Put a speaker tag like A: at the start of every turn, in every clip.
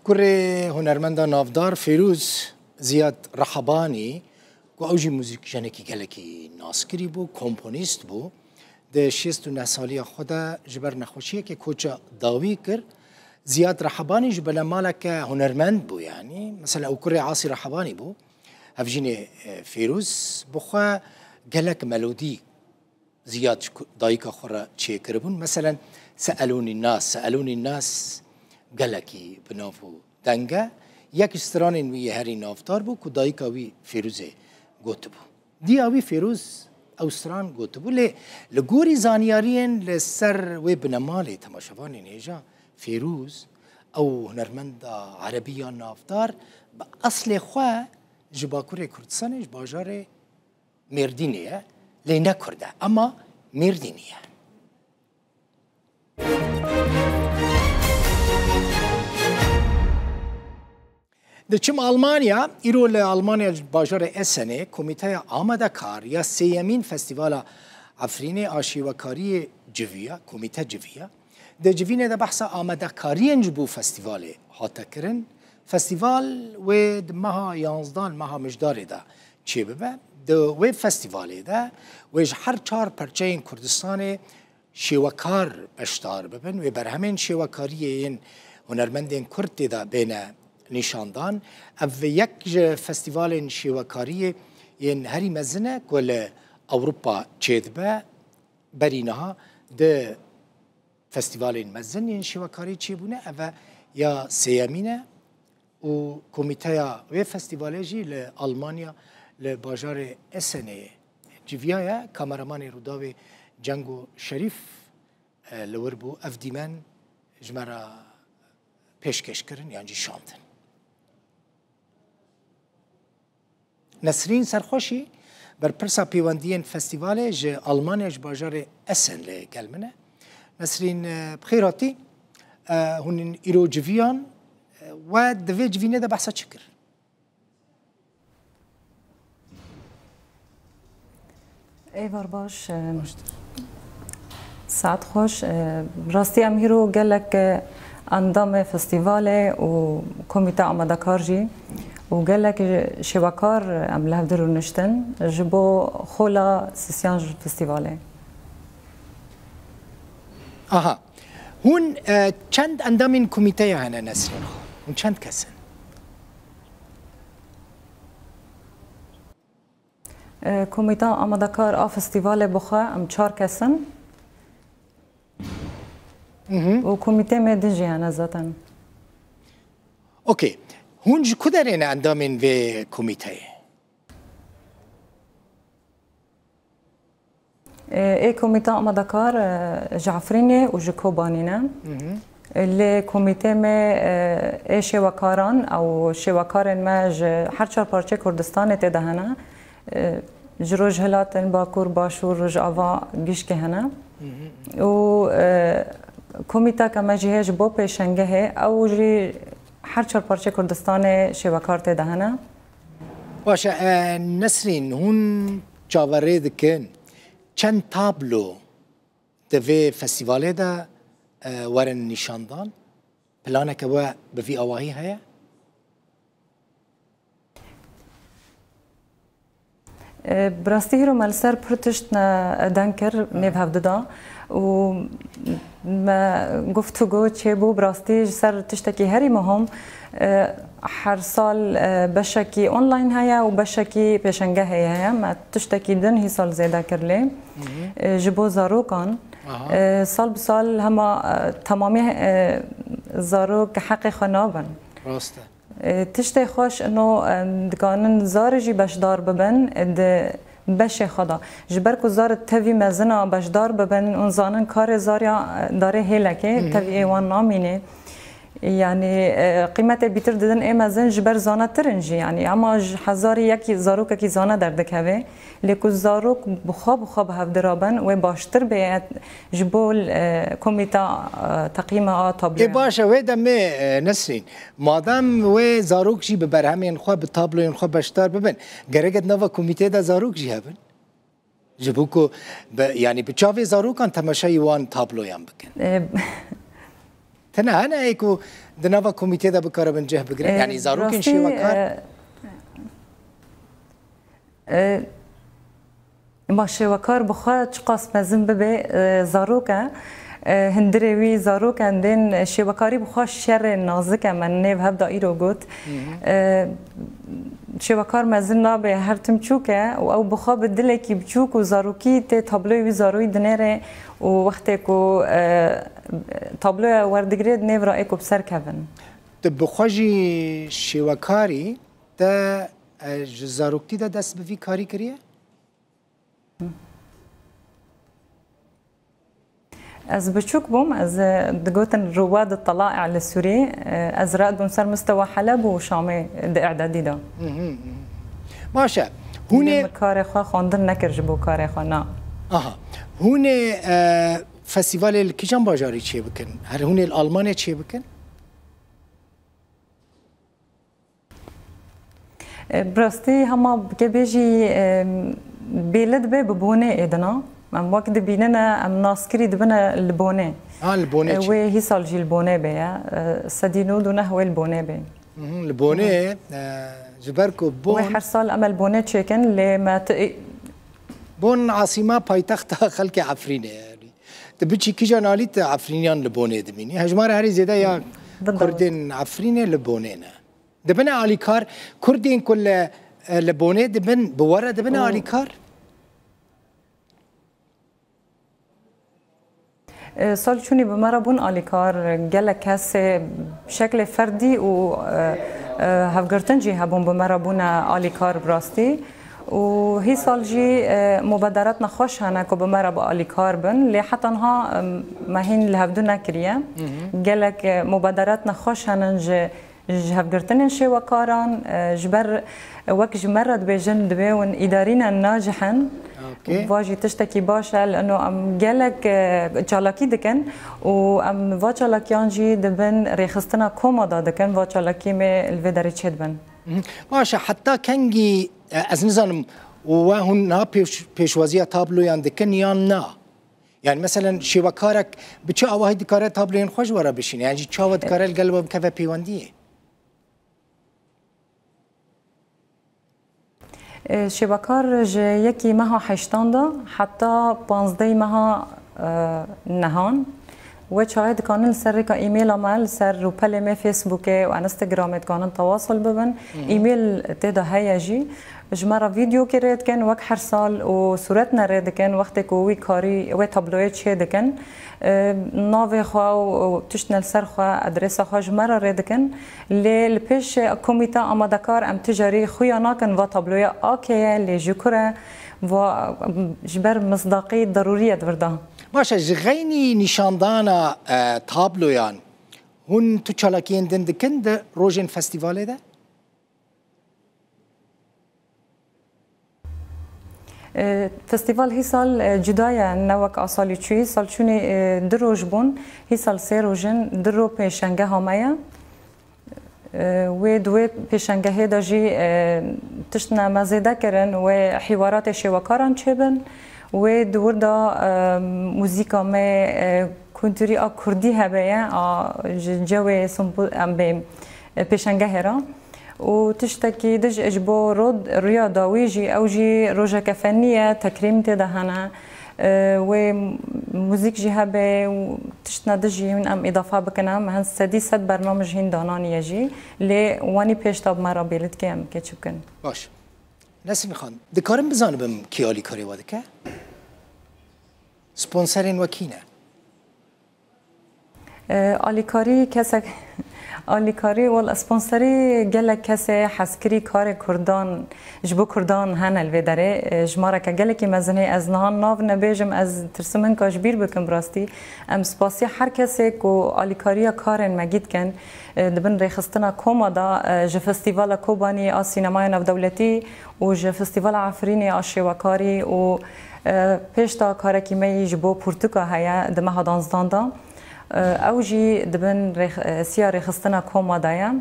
A: كره هنرمندا نافدار فیروز زیاد رحبانی و اوجی موزیک جنکی گلکی ناسکری بو کمپونیست بو ده 69 سالی خدا جبر نخوشیه که کوچا داوی کر زیاد رحبانی جبل مالک هنرمند بو يعني مثلا او كره عاصي رحباني بو هفجيني فيروز بخوا قالك ملودي زياد دايكا خورا تشي كربون مثلا سألوني الناس قالكي بنافو دنگا يك استران وي هري نافتار بو كدايكا وي فيروزه گوتبو دي اوي فيروز او استران گوتبو لغوري زانيارين لسر وي بنمالي تماشواني نيجا فيروز او هنرمند عربية نافدار بأصل خواه جباكوري كردستانش باجار مردينية لينا كرده اما مردينية دچم ألمانيا إيرو لألمانيا باجار اسنه كوميتايا آماده كار يا سيامين فستيفالا عفريني آشيوكاري جويا كوميتا جويا ده جوینه ده بحث آماده کاری بو فستیوال هاتا کرن فستیوال و ماها 11 ماها مجدار ده چی ببه ده و فستیوالی ده ویج هر چهار پرچه این کردستان شیوکار بشتار ببن و بر همین شیوکاری این هنرمندین کرد ده بین نشاندان او یک فستیوال شیوکاری این هری مزنه کل اوروپا چید به برینها ده فستیوال مزن شیوکاری چی بونه اوه یا سیامینه و کمیته و فستیوالی جی لألمانیا لباجار اسنه جویای کامرمان روداوی جنگو شریف لوربو افدیمن جمرا پیشکش کرن یعنی شاندن نسرین سرخوشی بر پرسا پیوندین فستیوالی جه آلمانیا جباجار اسن لگلمنه نسرین بخیراتی هون ایرو جویان و دوی جوینه ده بحثا چکر
B: ایوار باش ساعت خوش راستی ام هیرو گلک اندام فستیوال و کمیته آماده کار جی و گلک شواکار ام لحو درو نشتن جبو خولا سیسیان فستیواله
A: آها هون چند اندام کمیته هنه نسرین هون چند کسن
B: کمیته آماده کار آ فستیوال بخوا ام 4 کسن و کمیته مدنجی هنه زاتن
A: اوکی هون جو کدرین اندام و کمیته
B: ای کمیته آماده کار جعفرینه و جکوبانینه اللي کمیته ما ای شواکاران او شواکارن ما هر چهار پارچه کردستان تدهنه جرو جهلاتن باکور باشور رج آوا گیش که هنه و کمیته که ما جهش بو پیشنگه او جی هر چهار پارچه کردستان شواکار تدهنه
A: باشه نسرین هون جاوره دکن چند تابلو دوی فستیواله ده ورن نشاندان پلانه که با بفی آواهی هیا؟
B: براستی هیرو ملسر پرتشت دنکر نیو هفددا و ما گفتگو چه بو براستی سر تشتکی هری مهم هر سال بشکی آنلاین هیا و بشکی پیشنگه هیا ما تشتکی دن هی سال زیاده کرلی جبو زاروکان سال بسال هما تمامی زاروک حق خنابن
A: راسته
B: تشتی خوش انو دکانن زارجی بشدار ببن بشه خدا جبر کو زار توی مزنا بشدار ببن اون زانن کار زاریا داره هلکه توی ایوان نامینه يعني قيمته بيتر ددن اي مزن جبر زانه ترنجي يعني اما هزار يكي زاروك كي زانه دردك هبه لكو زاروك بخاب هفدرابن و باشتر به جبول كوميتا تقييمه طابلو
A: باشا و دم نسرين مادام و زاروك جي ببرهمين خو بطابلو خو باشتر ببن گرگت نوا كوميتا دا زاروك جي هبن جبوكو يعني بچاوي زاروك ان تماشا يوان طابلو يم بكن تنها أنا هيكو دنافا كوميتي دا بكارا بنجه بقرن يعني زاروكن شيوكار
B: ما شيوكار بخوا تشقاس مزن ببي زاروكا هندروي زاروكا دين شيوكاري بخوا شر نازكا من نيف هبدا ايرو قوت شیوکار مزنا به هر تم چوکه و او بخواب دلی کی بچوک و زاروکی ته تابلوی زاروی دنره و وقتی کو تابلو وردگرید نیو را اکو بسر کون
A: بخواجی شیوکاری تا زاروکتی دا دست بفی کاری کریه؟
B: از بچوک بوم از دقوتن رواد الطلائع السوري از راد بوم سر مستوى حلب وشامي اعدادي دا
A: ماشا هوني
B: كاري خوا خواندن نكر جبو كاري خوا نا
A: هوني فستیوال الكيجان باجاري چه بكن هل هوني الالمانيا چه بكن
B: براستي هما بكبيجي بيلد بي ببوني ادنا ام وقت بيننا ام ناسكري دبنا البوني
A: البوني
B: وهي صالجي البوني بيا سدينو دون هو البوني بي
A: البوني جبركو بون
B: وحرصال اما البوني تشيكن لما
A: بون عاصمه بايتخت خلق عفرينه يعني تبتشي كي جاناليت عفرينيان البوني دميني هجمار هري زيدا يا كردين عفرينه البونينا دبنا علي كار كردين كل البوني دبن بورا دبنا علي كار
B: سال چونی به مرا بون آلیکار گله کس بشکل فردی و هفگرتنجی هبون به مرا بون آلیکار براستی و هی سال جی مبادرات نخوش هنه که به مرا با آلیکار بن لی حتی انها مهین لهفدو نکریه گلک مبادرات نخوش هنن هفگرتنن شی و کاران جبر وقت جمرد بجن دبون إدارينا ناجحا واجي تشتكي باشا لانه ام جالك تشالاكي دكن و ام فاتشالاكيان جي دبن ريخستنا كومودا دكن فاتشالاكي مي الفيداري تشدبن
A: ماشا حتى كنجي از نظام وهن نا پیشوازی تابلو یان دکن یان نا يعني مثلا شبكارك بتشا واحد كاره تابلوين خوش ورا بشين يعني تشاود كاره القلب بكفى بيوانديه
B: شبكار یکی ماها حشتاندا حتی 15 ماها نهان و شاید کانال سر کا ایمیل عمل سر روپل می فیسبوک و انستغرام کانال تواصل ببن ایمیل تدا هیجی جمره ویدیو کرد کن وقت هر سال و صورت نرد کن وقتی که وی کاری و تابلویت شد کن ناوی خوا و تشنل سر خوا ادرس خوا جمره رد کن لی پیش کمیته آماده کار ام تجاری خویا نکن و تابلوی آکیه لی جکره و جبر مصداقی ضروریت ورده
A: باشه جغینی نشاندانا تابلویان هون تو چالاکین دندکن ده روژن فستیواله ده؟
B: فستیوال هی سال جدای نوک آسالی چوی سال چونی دروج بون هی سال سه روژن درو پیشنگه همه و دوی پیشنگه هدا جی تشتنا مزیده کرن و حوارات شوکاران چه بن و دور دا موزیکا می کنتوری کردی هبه جوی سمبول ام به پیشنگه هرا و تشتكي دج اجبو رود رياضه جي او جي روجه كفنيه تكريم تدهنا و موزيك جي هبه وتشتنا دجي من ام اضافه بكنا هن سديسه برنامج هندانان يجي لي واني بيشتاب مرا بيلت كم كيتشكن
A: باش نسرین خان دکارم بزانم بم کیالی کاری واده که سپانسرین وکینه
B: آلیکاری کسک آلیکاری وال سپانسری گله کسی حسکری کار کردان جبو کردان هن الویداره جماره که گله کی مزنه از نهان ناو نبیجم از ترسمن کاشبیر بکم براستی ام سپاسی هر کسی کو آلیکاری کارن مگید کن دبن ریخستنا کومادا ج فستیوال کوبانی آ سینمای نو دولتی و ج فستیوال عفرینی آ شیوکاری و پیشتا کارکی می جبو پورتوکا هيا دمه دانزداندا او جي دبن سياري خستنا كومادايا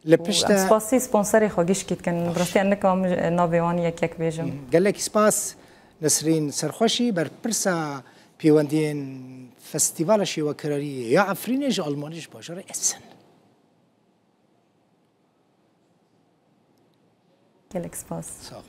A: لبشتا
B: سباسي سبونسري خوگيش كيت كان برستي انكم نوفيوان يك بيجم
A: قال لك سباس نسرين سرخوشي بر برسا بيواندين فستیوال شیوکراری یا عفرینش آلمانیش باجار اسن
B: گلک سپاس.
A: ساق